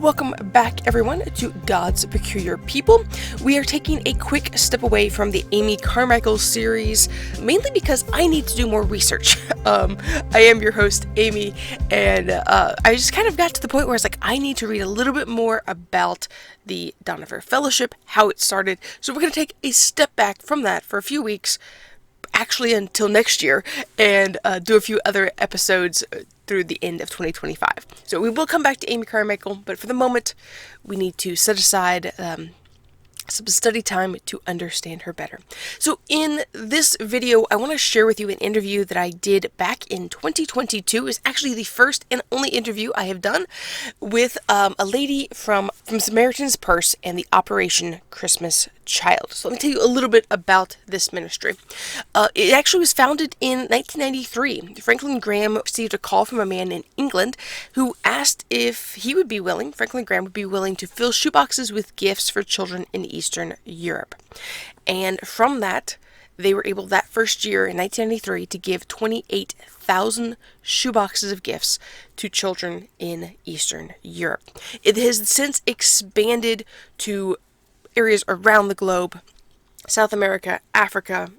Welcome back, everyone, to God's Peculiar People. We are taking a quick step away from the Amy Carmichael series, mainly because I need to do more research. I am your host, Amy, and I just kind of got to the point where it's like, I need to read a little bit more about the Donover Fellowship, how it started. So we're going to take a step back from that for a few weeks, actually until next year, and do a few other episodes through the end of 2025. So we will come back to Amy Carmichael, but for the moment, we need to set aside some study time to understand her better. So in this video, I want to share with you an interview that I did back in 2022. It's actually the first and only interview I have done with a lady from Samaritan's Purse and the Operation Christmas Child. So let me tell you a little bit about this ministry. It actually was founded in 1993. Franklin Graham received a call from a man in England who asked if he would be willing, Franklin Graham would be willing to fill shoeboxes with gifts for children in Eastern Europe. And from that, they were able that first year in 1993 to give 28,000 shoeboxes of gifts to children in Eastern Europe. It has since expanded to areas around the globe, South America, Africa,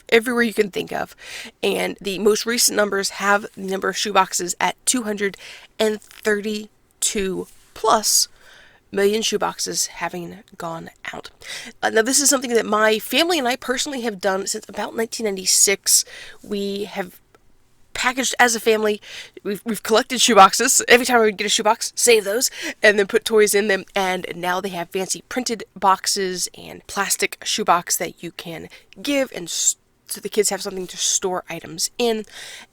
everywhere you can think of. And the most recent numbers have the number of shoeboxes at 232 plus million shoeboxes having gone out. Now, this is something that my family and I personally have done since about 1996. We have packaged as a family. We've collected shoeboxes. Every time we would get a shoebox, save those, and then put toys in them. And now they have fancy printed boxes and plastic shoebox that you can give, and so the kids have something to store items in.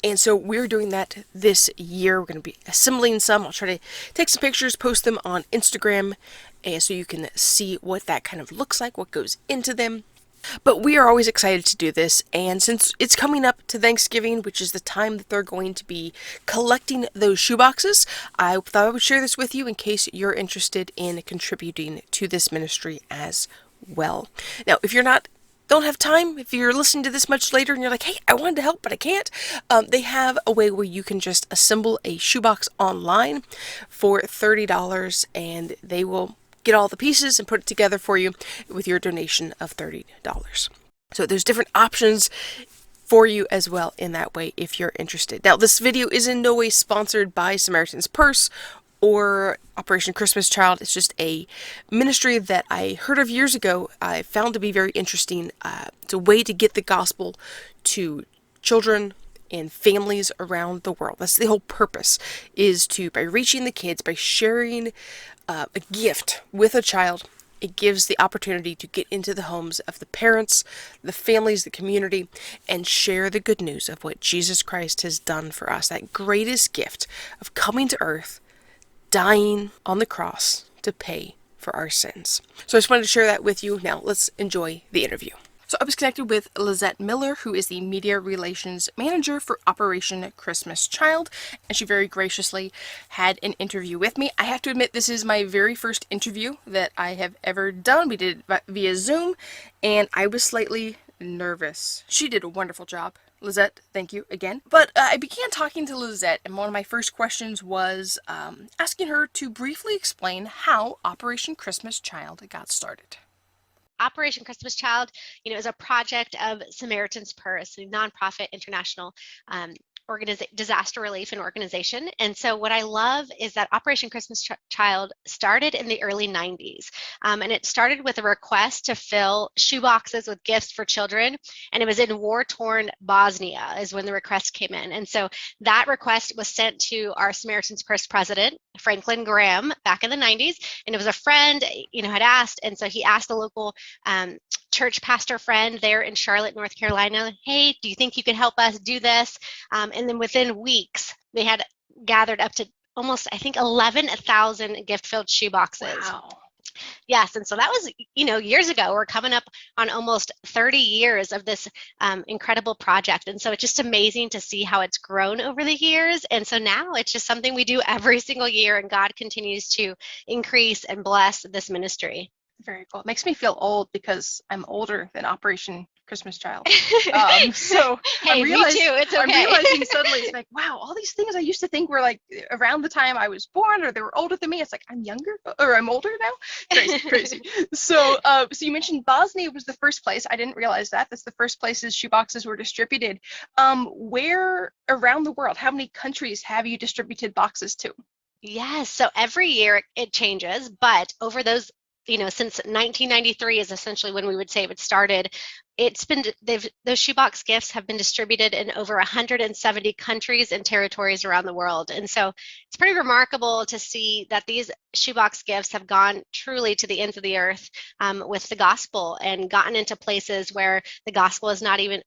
And so we're doing that this year. We're going to be assembling some. I'll try to take some pictures, post them on Instagram, and so you can see what that kind of looks like, what goes into them. But we are always excited to do this, and since it's coming up to Thanksgiving, which is the time that they're going to be collecting those shoeboxes, I thought I would share this with you in case you're interested in contributing to this ministry as well. Now, if you're don't have time, if you're listening to this much later and you're like, hey, I wanted to help, but I can't, they have a way where you can just assemble a shoebox online for $30, and they will get all the pieces and put it together for you with your donation of $30. So there's different options for you as well in that way if you're interested. Now, this video is in no way sponsored by Samaritan's Purse or Operation Christmas Child. It's just a ministry that I heard of years ago. I found to be very interesting. It's a way to get the gospel to children and families around the world. That's the whole purpose, is to, by reaching the kids, by sharing a gift with a child, it gives the opportunity to get into the homes of the parents, the families, the community, and share the good news of what Jesus Christ has done for us. That greatest gift of coming to earth, dying on the cross to pay for our sins. So I just wanted to share that with you. Now let's enjoy the interview. So I was connected with Lizette Miller, who is the Media Relations Manager for Operation Christmas Child, and she very graciously had an interview with me. I have to admit, this is my very first interview that I have ever done. We did it via Zoom, and I was slightly nervous. She did a wonderful job. Lizette, thank you again. But I began talking to Lizette, and one of my first questions was asking her to briefly explain how Operation Christmas Child got started. Operation Christmas Child, is a project of Samaritan's Purse, a nonprofit international disaster relief and organization. And so what I love is that Operation Christmas Child started in the early 90s. And it started with a request to fill shoeboxes with gifts for children. And it was in war-torn Bosnia is when the request came in. And so that request was sent to our Samaritan's Purse president, Franklin Graham, back in the 90s. And it was a friend, had asked. And so he asked the local church pastor friend there in Charlotte, North Carolina, hey, do you think you could help us do this? And then within weeks, they had gathered up to almost, I think, 11,000 gift-filled shoeboxes. Wow. Yes, and so that was, years ago. We're coming up on almost 30 years of this incredible project. And so it's just amazing to see how it's grown over the years. And so now it's just something we do every single year, and God continues to increase and bless this ministry. Very cool. It makes me feel old because I'm older than Operation Christmas child. So Hey, me too. It's I'm okay. realizing suddenly it's like, wow, all these things I used to think were like around the time I was born, or they were older than me. It's like I'm younger or I'm older now. Crazy, crazy. So, so you mentioned Bosnia was the first place. I didn't realize that. That's the first places shoeboxes were distributed. Where around the world? How many countries have you distributed boxes to? Yes, so every year it changes, but over those, since 1993 is essentially when we would say it started, those shoebox gifts have been distributed in over 170 countries and territories around the world. And so it's pretty remarkable to see that these shoebox gifts have gone truly to the ends of the earth with the gospel and gotten into places where the gospel is not even,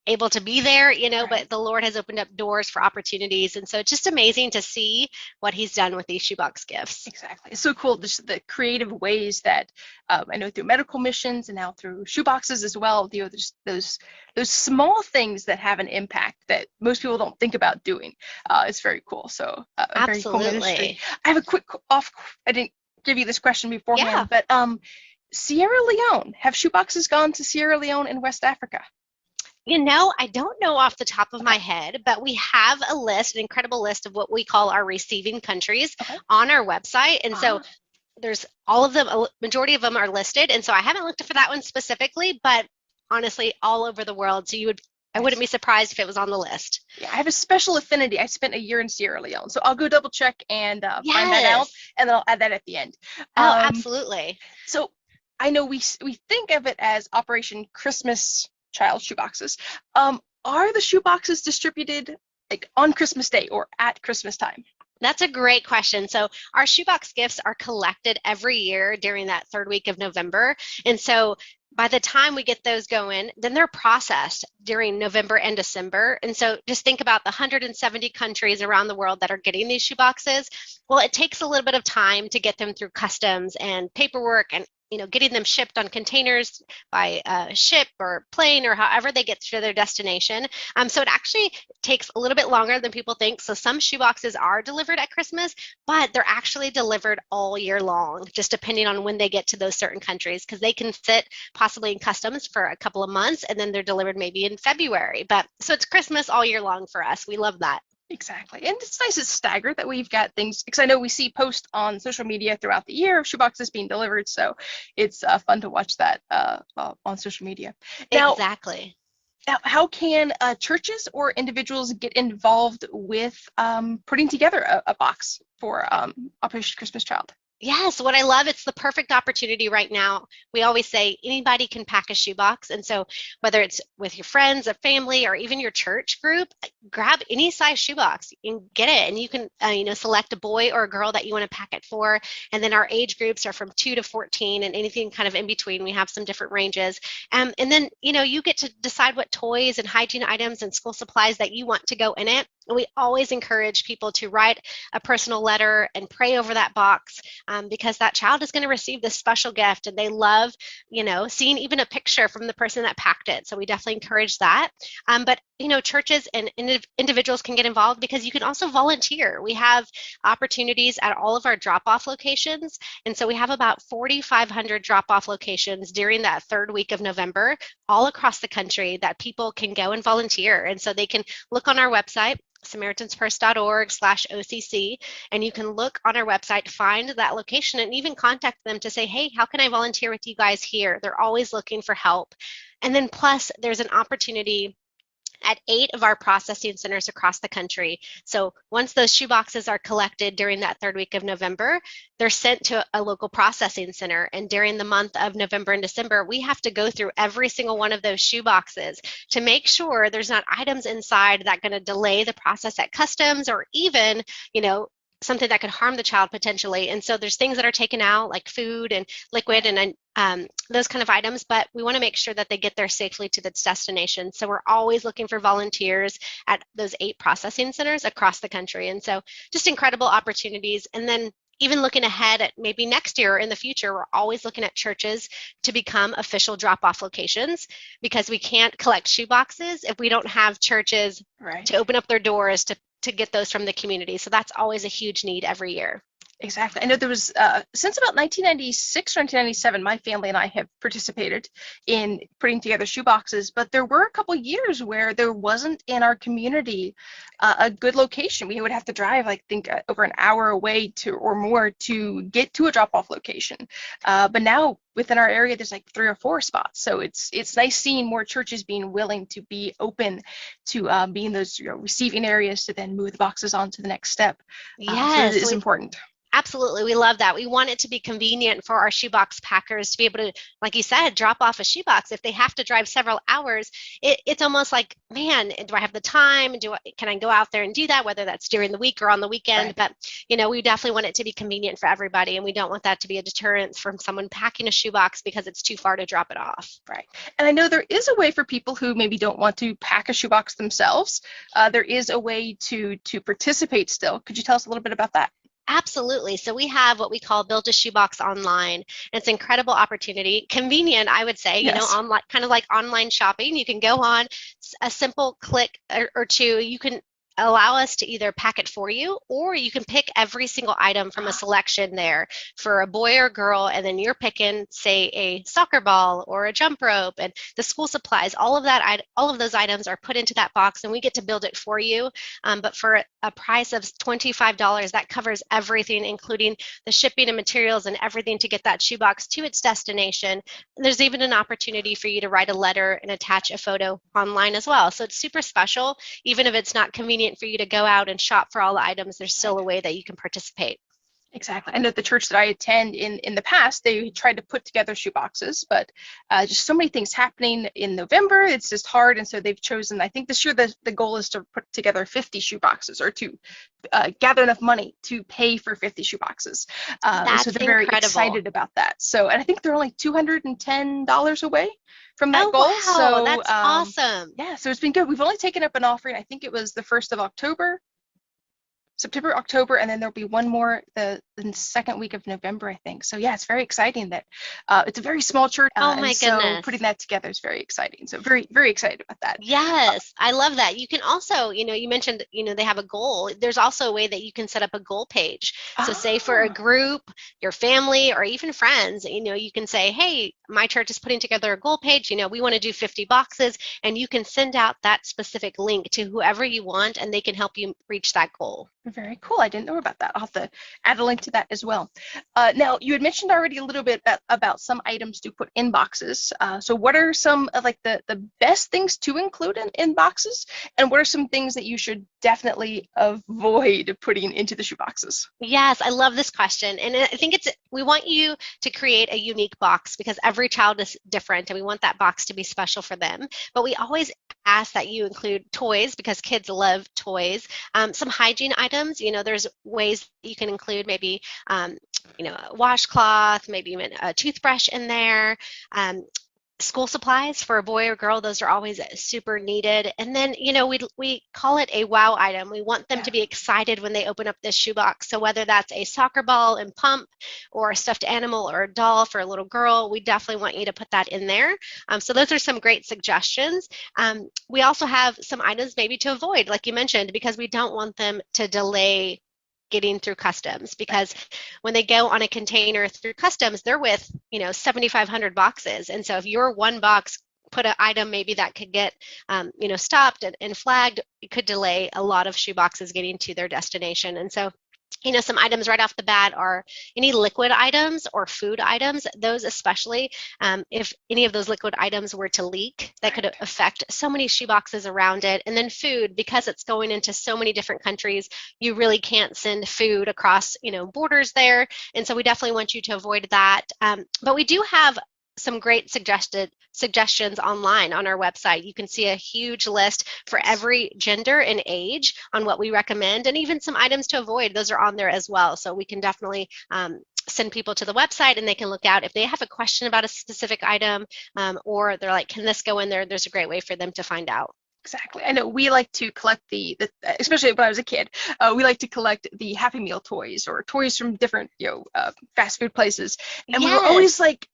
able to be there, Right. but the Lord has opened up doors for opportunities. And so it's just amazing to see what he's done with these shoebox gifts. Exactly. It's so cool, just the creative ways that I know through medical missions and now through shoeboxes as well. There's those small things that have an impact that most people don't think about doing. It's very cool. So a very cool ministry. Absolutely. I have a quick off. I didn't give you this question Yeah. beforehand, but Sierra Leone. Have shoeboxes gone to Sierra Leone in West Africa? I don't know off the top of Okay. my head, but we have a list, an incredible list of what we call our receiving countries Okay. on our website. And so Ah. there's all of them, a majority of them are listed. And so I haven't looked for that one specifically, but honestly, all over the world. I wouldn't Nice. be surprised if it was on the list. Yeah, I have a special affinity. I spent a year in Sierra Leone, so I'll go double check and find that out, Yes. and then I'll add that at the end. Oh, Um, absolutely. so I know we think of it as Operation Christmas Child shoeboxes. Are the shoeboxes distributed like on Christmas Day or at Christmas time? That's a great question. So, our shoebox gifts are collected every year during that third week of November. And so, by the time we get those going, then they're processed during November and December. And so, just think about the 170 countries around the world that are getting these shoeboxes. Well, it takes a little bit of time to get them through customs and paperwork and getting them shipped on containers by ship or plane or however they get to their destination. So it actually takes a little bit longer than people think. So some shoeboxes are delivered at Christmas, but they're actually delivered all year long, just depending on when they get to those certain countries, because they can sit possibly in customs for a couple of months and then they're delivered maybe in February. But so it's Christmas all year long for us. We love that. Exactly. And it's nice it's staggered that we've got things because I know we see posts on social media throughout the year of shoeboxes being delivered. So it's fun to watch that on social media. Now, Exactly. now how can churches or individuals get involved with putting together a box for Operation Christmas Child? Yes, what I love, it's the perfect opportunity right now. We always say anybody can pack a shoebox. And so, whether it's with your friends, a family, or even your church group, grab any size shoebox and get it. And you can, select a boy or a girl that you want to pack it for. And then our age groups are from 2 to 14 and anything kind of in between. We have some different ranges. And then, you get to decide what toys and hygiene items and school supplies that you want to go in it. And we always encourage people to write a personal letter and pray over that box because that child is going to receive this special gift and they love, seeing even a picture from the person that packed it. So we definitely encourage that. But, churches and individuals can get involved because you can also volunteer. We have opportunities at all of our drop off locations. And so we have about 4,500 drop off locations during that third week of November all across the country that people can go and volunteer. And so they can look on our website, SamaritansPurse.org/OCC, and you can look on our website, find that location, and even contact them to say, hey, how can I volunteer with you guys here? They're always looking for help. And then plus, there's an opportunity at 8 of our processing centers across the country. So once those shoe boxes are collected during that third week of November, they're sent to a local processing center. And during the month of November and December, we have to go through every single one of those shoe boxes to make sure there's not items inside that are going to delay the process at customs or even, something that could harm the child potentially. And so there's things that are taken out like food and liquid Right. and those kind of items, but we want to make sure that they get there safely to its destination. So we're always looking for volunteers at those 8 processing centers across the country. And so just incredible opportunities. And then even looking ahead at maybe next year or in the future, we're always looking at churches to become official drop-off locations because we can't collect shoe boxes if we don't have churches Right. to open up their doors to get those from the community. So that's always a huge need every year. Exactly. I know there was, since about 1996 or 1997, my family and I have participated in putting together shoeboxes, but there were a couple years where there wasn't in our community a good location. We would have to drive, I think, over an hour away to or more to get to a drop-off location. But now within our area, there's like 3 or 4 spots. So it's nice seeing more churches being willing to be open to being those receiving areas to then move the boxes on to the next step. So it Yes, is we important. absolutely, we love that. We want it to be convenient for our shoebox packers to be able to, like you said, drop off a shoebox. If they have to drive several hours, it's almost like, man, do I have the time? Can I go out there and do that, whether that's during the week or on the weekend? Right. But, we definitely want it to be convenient for everybody, and we don't want that to be a deterrence from someone packing a shoebox because it's too far to drop it off. Right. And I know there is a way for people who maybe don't want to pack a shoebox themselves. There is a way to participate still. Could you tell us a little bit about that? Absolutely. So we have what we call Build a Shoebox Online. It's an incredible opportunity, convenient, I would say, Yes. online, kind of like online shopping. You can go on a simple click or two. You can allow us to either pack it for you, or you can pick every single item from a selection there for a boy or girl, and then you're picking, say, a soccer ball or a jump rope and the school supplies. All of those items are put into that box, and we get to build it for you. But for a price of $25, that covers everything, including the shipping and materials and everything to get that shoebox to its destination. And there's even an opportunity for you to write a letter and attach a photo online as well. So it's super special. Even if it's not convenient for you to go out and shop for all the items, there's still a way that you can participate. Exactly. I know the church that I attend in the past, they tried to put together shoe boxes, but just so many things happening in November, it's just hard. And so they've chosen, I think this year the goal is to put together 50 shoe boxes or to gather enough money to pay for 50 shoe boxes. So That's they're very incredible. excited about that. So, and I think they're only $210 away from that Oh, goal. wow. So, That's awesome. yeah, so it's been good. We've only taken up an offering. I think it was the 1st of October. September, October, and then there'll be one more the second week of November, I think. So yeah, it's very exciting that it's a very small church, Oh, and my so putting goodness. that together is very exciting. So very, very excited about that. Uh, Yes, I love that. You can also, you mentioned, they have a goal. There's also a way that you can set up a goal page. So say for a oh, group, your family, or even friends, you can say, hey, my church is putting together a goal page. We want to do 50 boxes, and you can send out that specific link to whoever you want, and they can help you reach that goal. very cool. I didn't know about that. I'll have to add a link to that as well. Now, you had mentioned already a little bit about some items to put in boxes. So what are some of like the best things to include in boxes? And what are some things that you should definitely avoid putting into the shoe boxes? Yes, I love this question. And I think we want you to create a unique box because every child is different and we want that box to be special for them. But we always ask that you include toys because kids love toys. Some hygiene items, there's ways you can include maybe, a washcloth, maybe even a toothbrush in there. School supplies for a boy or girl, those are always super needed. And then, we call it a wow item. We want them Yeah. to be excited when they open up this shoebox. So whether that's a soccer ball and pump or a stuffed animal or a doll for a little girl, we definitely want you to put that in there. So those are some great suggestions. We also have some items maybe to avoid, like you mentioned, because we don't want them to delay getting through customs, Right. because when they go on a container through customs, they're with 7,500 boxes, and so if your one box put an item maybe that could get stopped and flagged, it could delay a lot of shoe boxes getting to their destination. And so some items right off the bat are any liquid items or food items. Those especially, if any of those liquid items were to leak, that could Right. affect so many shoe boxes around it. And then food, because it's going into so many different countries, you really can't send food across, borders there. And so we definitely want you to avoid that. But we do have some great suggestions online on our website. You can see a huge list for Yes. every gender and age on what we recommend, and even some items to avoid. Those are on there as well. So we can definitely send people to the website and they can look out if they have a question about a specific item, or they're like, can this go in there? There's a great way for them to find out. Exactly. I know we like to collect the especially when I was a kid, we like to collect the Happy Meal toys or toys from different, fast food places. And we were always Yes. like,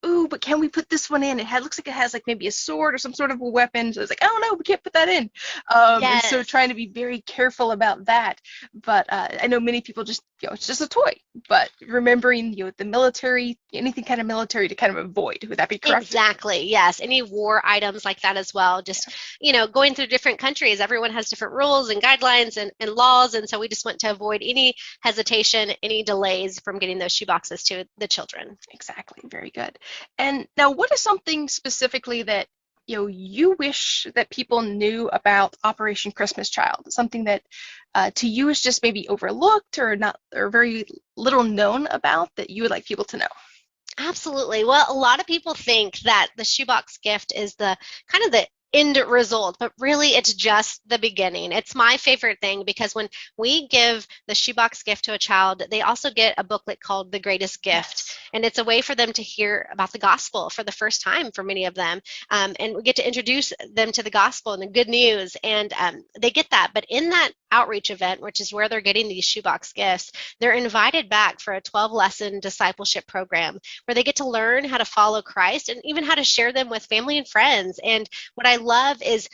ooh, but can we put this one in? Looks like it has like maybe a sword or some sort of a weapon. So it's like, oh no, we can't put that in. And so Yes. trying to be very careful about that. But I know many people just it's just a toy. But remembering, the military, anything kind of military to kind of avoid. Would that be correct? Exactly. Yes. Any war items like that as well. Just, going through different countries, everyone has different rules and guidelines and laws. And so we just want to avoid any hesitation, any delays from getting those shoeboxes to the children. Exactly. Very good. And now, what is something specifically that you wish that people knew about Operation Christmas Child? Something that to you is just maybe overlooked or not, or very little known about that you would like people to know? Absolutely. Well, a lot of people think that the shoebox gift is the kind of the end result, but really it's just the beginning. It's my favorite thing because when we give the shoebox gift to a child, they also get a booklet called The Greatest Gift. Yes. And it's a way for them to hear about the gospel for the first time for many of them. And we get to introduce them to the gospel and the good news. And they get that. But in that outreach event, which is where they're getting these shoebox gifts, they're invited back for a 12-lesson discipleship program where they get to learn how to follow Christ and even how to share them with family and friends. And what I love is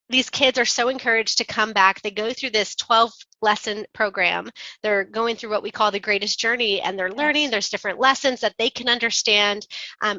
these kids are so encouraged to come back. They go through this 12-lesson program. They're going through what we call the greatest journey, and they're learning. Yes. There's different lessons that they can understand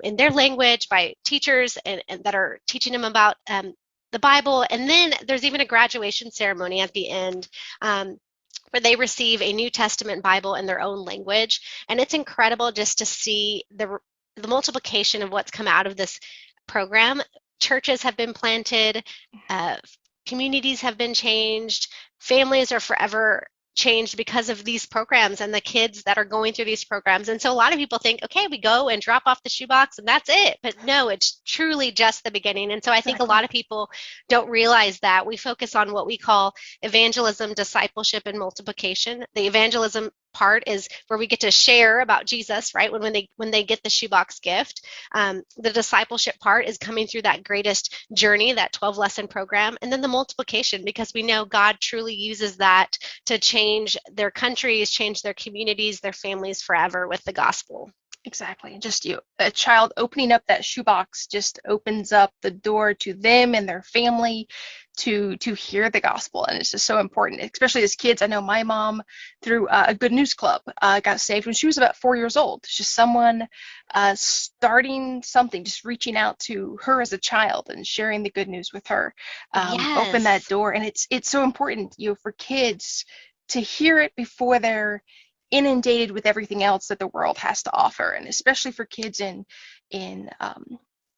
in their language by teachers and that are teaching them about the Bible. And then there's even a graduation ceremony at the end. Where they receive a New Testament Bible in their own language. And it's incredible just to see the multiplication of what's come out of this program. Churches have been planted, uh, communities have been changed, families are forever changed because of these programs and the kids that are going through these programs. And so a lot of people think, okay, we go and drop off the shoebox and that's it. But no, it's truly just the beginning. And so I think a lot Exactly. of people don't realize that. We focus on what we call evangelism, discipleship, and multiplication. The evangelism part is where we get to share about Jesus, right? When they get the shoebox gift. The discipleship part is coming through that greatest journey, that 12-lesson program, and then the multiplication, because we know God truly uses that to change their countries, change their communities, their families forever with the gospel. Exactly. Just a child opening up that shoebox just opens up the door to them and their family to hear the gospel, and it's just so important, especially as kids. I know my mom, through a Good News Club, got saved when she was about 4 years old. It's just someone starting something, just reaching out to her as a child and sharing the good news with her, open that Yes. door, and it's so important, for kids to hear it before they're inundated with everything else that the world has to offer, and especially for kids in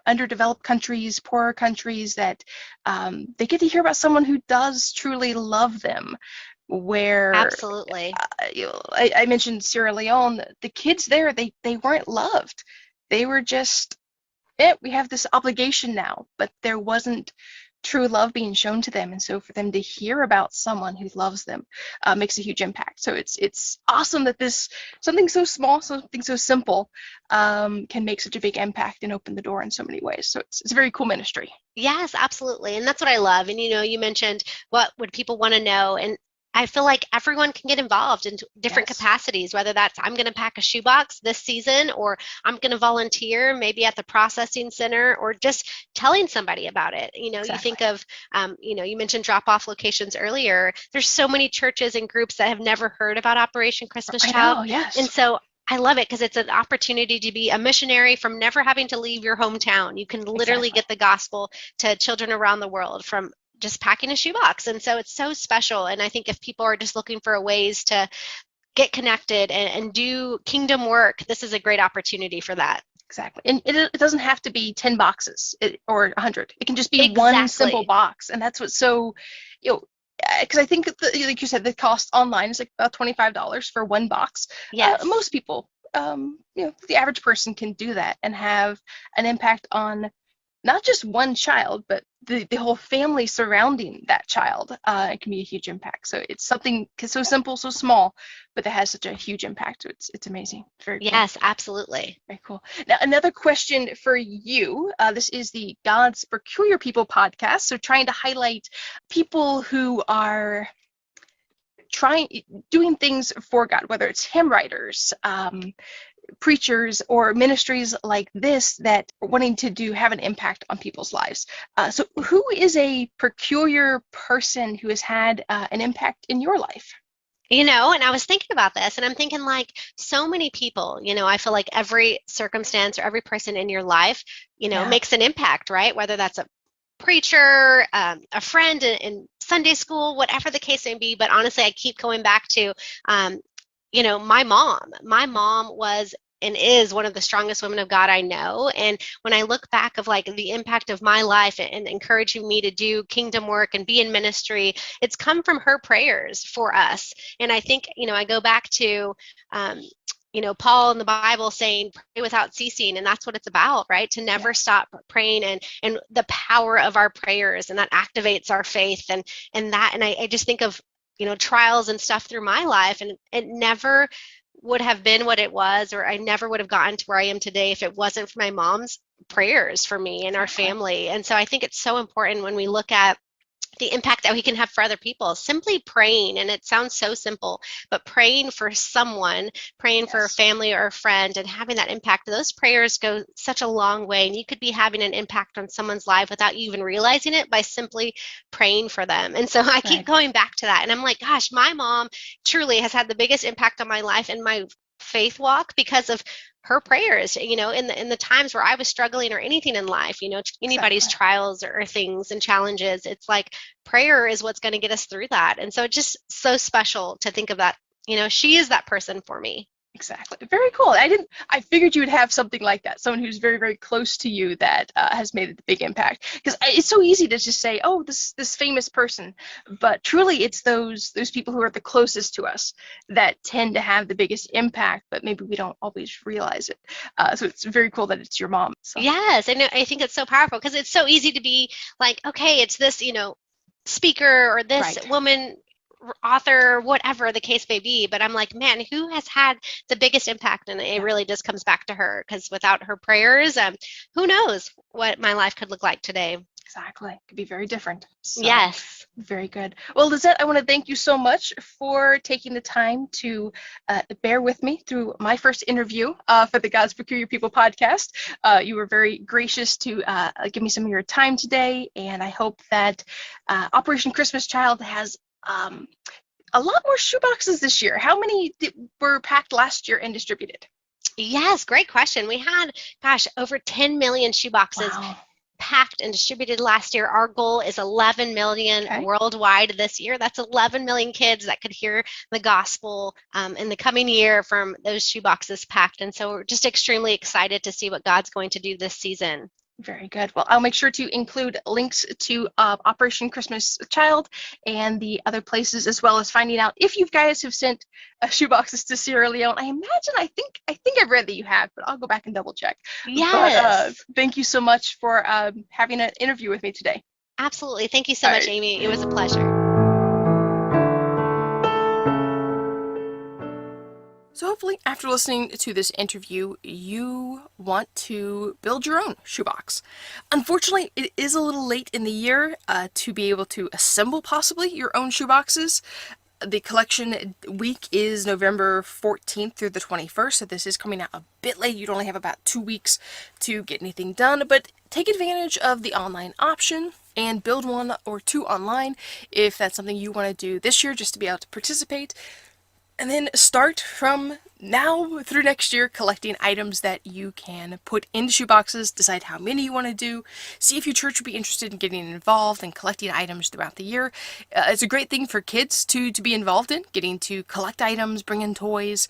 underdeveloped countries, poorer countries, that they get to hear about someone who does truly love them. Where Absolutely. I mentioned Sierra Leone, the kids there, they weren't loved. They were just, we have this obligation now, but there wasn't true love being shown to them, and so for them to hear about someone who loves them makes a huge impact. So it's awesome that this, something so small, something so simple, can make such a big impact and open the door in so many ways. So it's a very cool ministry. Yes, absolutely. And that's what I love. And you mentioned what would people want to know? And I feel like everyone can get involved in different Yes. capacities, whether that's I'm going to pack a shoebox this season, or I'm going to volunteer maybe at the processing center, or just telling somebody about it. You Exactly. think of, you mentioned drop off locations earlier. There's so many churches and groups that have never heard about Operation Christmas I Child. know. Yes. And so I love it because it's an opportunity to be a missionary from never having to leave your hometown. You can literally Exactly. get the gospel to children around the world from just packing a shoebox. And so it's so special. And I think if people are just looking for ways to get connected and do kingdom work, this is a great opportunity for that. Exactly. And it doesn't have to be 10 boxes, or 100. It can just be one simple Exactly. box. And that's what's so, you know, because I think, like you said, the cost online is like about $25 for one box. Yes. Most people, the average person can do that and have an impact on not just one child, but the whole family surrounding that child. It can be a huge impact. So it's something so simple, so small, but that has such a huge impact. So it's amazing. It's very cool. Yes, absolutely. Very cool. Now, another question for you. This is the God's Peculiar People podcast. So, trying to highlight people who are trying, doing things for God, whether it's hymn writers, preachers, or ministries like this that are wanting to have an impact on people's lives. So, who is a peculiar person who has had an impact in your life? And I was thinking about this and I'm thinking like so many people, I feel like every circumstance or every person in your life, Yeah. makes an impact, right? Whether that's a preacher, a friend in Sunday school, whatever the case may be. But honestly, I keep going back to, um, my mom. My mom was and is one of the strongest women of God I know. And when I look back of like the impact of my life and encouraging me to do kingdom work and be in ministry, it's come from her prayers for us. And I think, I go back to, um, Paul in the Bible saying, pray without ceasing. And that's what it's about, right? To never Yes. stop praying and the power of our prayers. And that activates our faith and that. And I just think of, trials and stuff through my life. And it never would have been what it was, or I never would have gotten to where I am today if it wasn't for my mom's prayers for me and our Exactly. family. And so I think it's so important when we look at the impact that we can have for other people, simply praying. And it sounds so simple, but praying for someone, praying for a Yes. family or a friend, and having that impact, those prayers go such a long way. And you could be having an impact on someone's life without you even realizing it by simply praying for them. And so I keep Right. going back to that. And I'm like, gosh, my mom truly has had the biggest impact on my life and my faith walk because of her prayers, in the times where I was struggling or anything in life, anybody's Exactly. trials or things and challenges. It's like prayer is what's going to get us through that. And so it's just so special to think of that. She is that person for me. Exactly. Very cool. I figured you would have something like that. Someone who's very, very close to you that has made a big impact. Because it's so easy to just say, oh, this famous person. But truly, it's those people who are the closest to us that tend to have the biggest impact, but maybe we don't always realize it. So it's very cool that it's your mom. So, Yes, and I think it's so powerful because it's so easy to be like, okay, it's this, speaker or this right. woman author, whatever the case may be. But I'm like, man, who has had the biggest impact? And it Yeah. really just comes back to her because without her prayers, who knows what my life could look like today. Exactly. It could be very different. So, Yes. very good. Well, Lizette, I want to thank you so much for taking the time to bear with me through my first interview for the God's Peculiar People podcast. You were very gracious to give me some of your time today, and I hope that Operation Christmas Child has a lot more shoeboxes this year. How many were packed last year and distributed? Yes, great question. We had, gosh, over 10 million shoeboxes Wow. packed and distributed last year. Our goal is 11 million Okay. worldwide this year. That's 11 million kids that could hear the gospel in the coming year from those shoeboxes packed. And so we're just extremely excited to see what God's going to do this season. Very good. Well, I'll make sure to include links to Operation Christmas Child and the other places, as well as finding out if you guys have sent shoeboxes to Sierra Leone. I imagine, I think I've read that you have, but I'll go back and double check. But Yes, thank you so much for having an interview with me today. absolutely. Thank you so All much, right. Amy. It was a pleasure. So hopefully after listening to this interview, you want to build your own shoebox. Unfortunately, it is a little late in the year to be able to assemble possibly your own shoeboxes. The collection week is November 14th through the 21st, so this is coming out a bit late. You'd only have about 2 weeks to get anything done, but take advantage of the online option and build one or two online if that's something you want to do this year just to be able to participate. And then start from now through next year collecting items that you can put into shoeboxes, decide how many you want to do, see if your church would be interested in getting involved and collecting items throughout the year. It's a great thing for kids to be involved in, getting to collect items, bring in toys.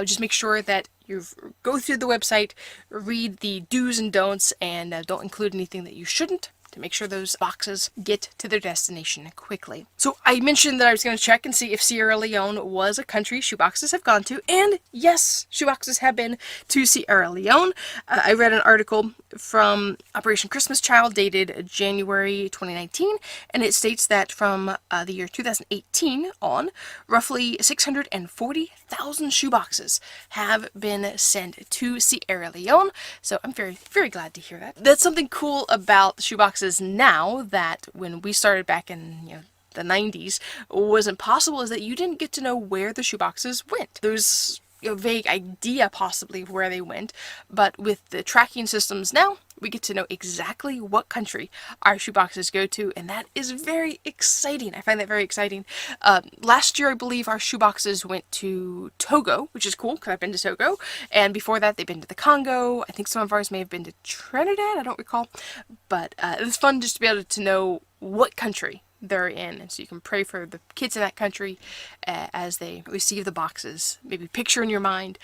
Just make sure that you go through the website, read the do's and don'ts, and don't include anything that you shouldn't, to make sure those boxes get to their destination quickly. So I mentioned that I was going to check and see if Sierra Leone was a country shoeboxes have gone to, and yes, shoeboxes have been to Sierra Leone. I read an article from Operation Christmas Child dated January 2019, and it states that from the year 2018 on, roughly 640,000 shoeboxes have been sent to Sierra Leone. So I'm very, very glad to hear that. That's something cool about shoeboxes now that when we started back in, the 90s wasn't possible, is that you didn't get to know where the shoeboxes went. There's a vague idea possibly of where they went, but with the tracking systems now, we get to know exactly what country our shoeboxes go to, and that is very exciting. I find that very exciting. Last year, I believe our shoeboxes went to Togo, which is cool because I've been to Togo, and before that, they've been to the Congo. I think some of ours may have been to Trinidad. I don't recall, but it's fun just to be able to know what country they're in, and so you can pray for the kids in that country as they receive the boxes. Maybe picture in your mind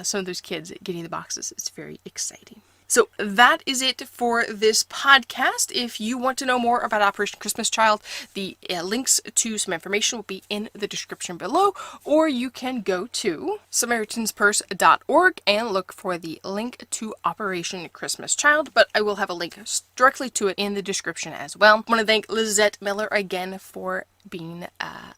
some of those kids getting the boxes. It's very exciting. So that is it for this podcast. If you want to know more about Operation Christmas Child, the links to some information will be in the description below, or you can go to SamaritansPurse.org and look for the link to Operation Christmas Child, but I will have a link directly to it in the description as well. I want to thank Lizette Miller again for being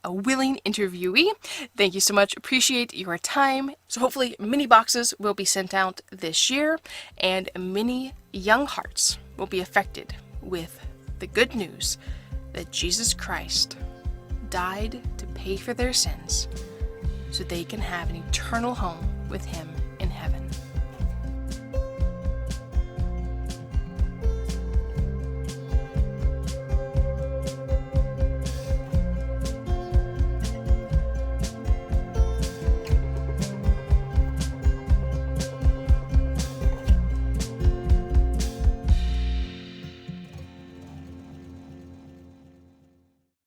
a willing interviewee. Thank you so much. Appreciate your time. So hopefully many boxes will be sent out this year, and many young hearts will be affected with the good news that Jesus Christ died to pay for their sins so they can have an eternal home with him